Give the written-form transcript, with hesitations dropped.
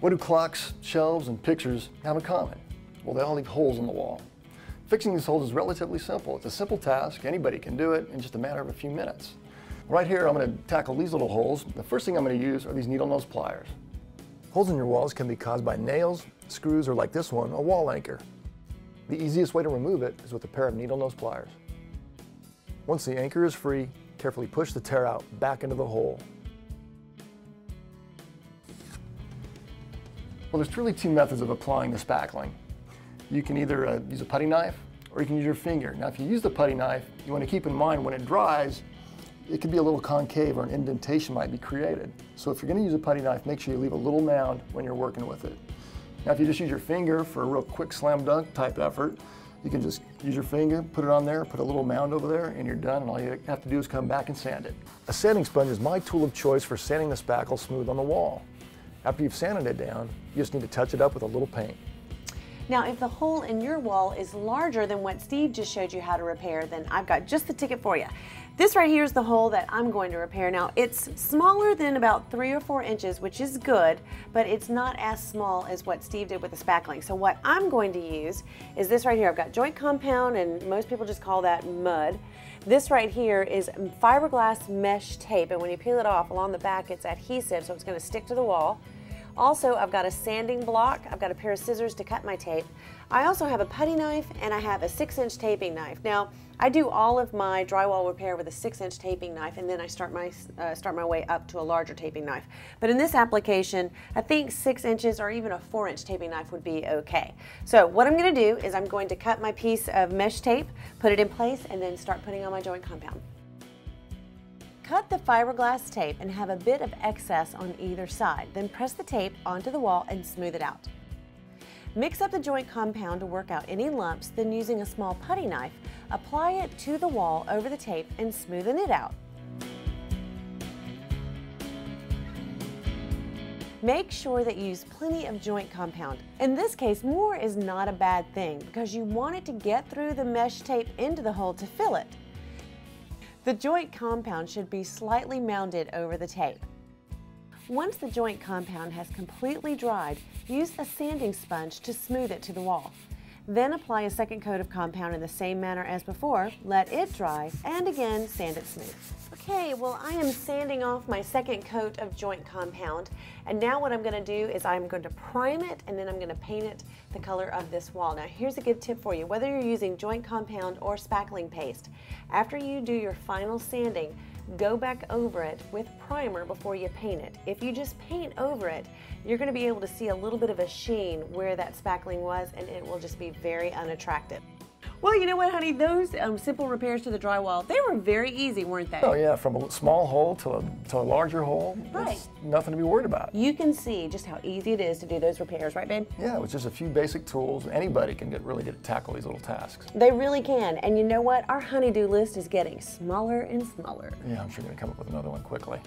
What do clocks, shelves, and pictures have in common? Well, they all leave holes in the wall. Fixing these holes is relatively simple. It's a simple task. Anybody can do it in just a matter of a few minutes. Right here, I'm going to tackle these little holes. The first thing I'm going to use are these needle nose pliers. Holes in your walls can be caused by nails, screws, or like this one, a wall anchor. The easiest way to remove it is with a pair of needle nose pliers. Once the anchor is free, carefully push the tear out back into the hole. Well, there's really two methods of applying the spackling. You can either use a putty knife or you can use your finger. Now, if you use the putty knife, you want to keep in mind when it dries, it could be a little concave or an indentation might be created. So if you're going to use a putty knife, make sure you leave a little mound when you're working with it. Now, if you just use your finger for a real quick slam dunk type effort, you can just use your finger, put it on there, put a little mound over there, and you're done, and all you have to do is come back and sand it. A sanding sponge is my tool of choice for sanding the spackle smooth on the wall. After you've sanded it down, you just need to touch it up with a little paint. Now, if the hole in your wall is larger than what Steve just showed you how to repair, then I've got just the ticket for you. This right here is the hole that I'm going to repair. Now, it's smaller than about 3 or 4 inches, which is good, but it's not as small as what Steve did with the spackling. So what I'm going to use is this right here. I've got joint compound, and most people just call that mud. This right here is fiberglass mesh tape, and when you peel it off along the back, it's adhesive, so it's going to stick to the wall. Also, I've got a sanding block, I've got a pair of scissors to cut my tape. I also have a putty knife and I have a 6-inch taping knife. Now, I do all of my drywall repair with a 6-inch taping knife, and then I start my way up to a larger taping knife. But in this application, I think 6 inches or even a 4-inch taping knife would be okay. So what I'm going to do is I'm going to cut my piece of mesh tape, put it in place, and then start putting on my joint compound. Cut the fiberglass tape and have a bit of excess on either side. Then press the tape onto the wall and smooth it out. Mix up the joint compound to work out any lumps, then using a small putty knife, apply it to the wall over the tape and smoothen it out. Make sure that you use plenty of joint compound. In this case, more is not a bad thing because you want it to get through the mesh tape into the hole to fill it. The joint compound should be slightly mounded over the tape. Once the joint compound has completely dried, use a sanding sponge to smooth it to the wall. Then apply a second coat of compound in the same manner as before, let it dry, and again sand it smooth. Okay, well, I am sanding off my second coat of joint compound, and now what I'm going to do is I'm going to prime it and then I'm going to paint it the color of this wall. Now here's a good tip for you. Whether you're using joint compound or spackling paste, after you do your final sanding, go back over it with primer before you paint it. If you just paint over it, you're going to be able to see a little bit of a sheen where that spackling was, and it will just be very unattractive. Well, you know what, honey? Those simple repairs to the drywall, they were very easy, weren't they? Oh yeah, from a small hole to a larger hole, right. It's nothing to be worried about. You can see just how easy it is to do those repairs, right, babe? Yeah, with just a few basic tools, anybody can really get to tackle these little tasks. They really can, and you know what? Our honey-do list is getting smaller and smaller. Yeah, I'm sure you're going to come up with another one quickly.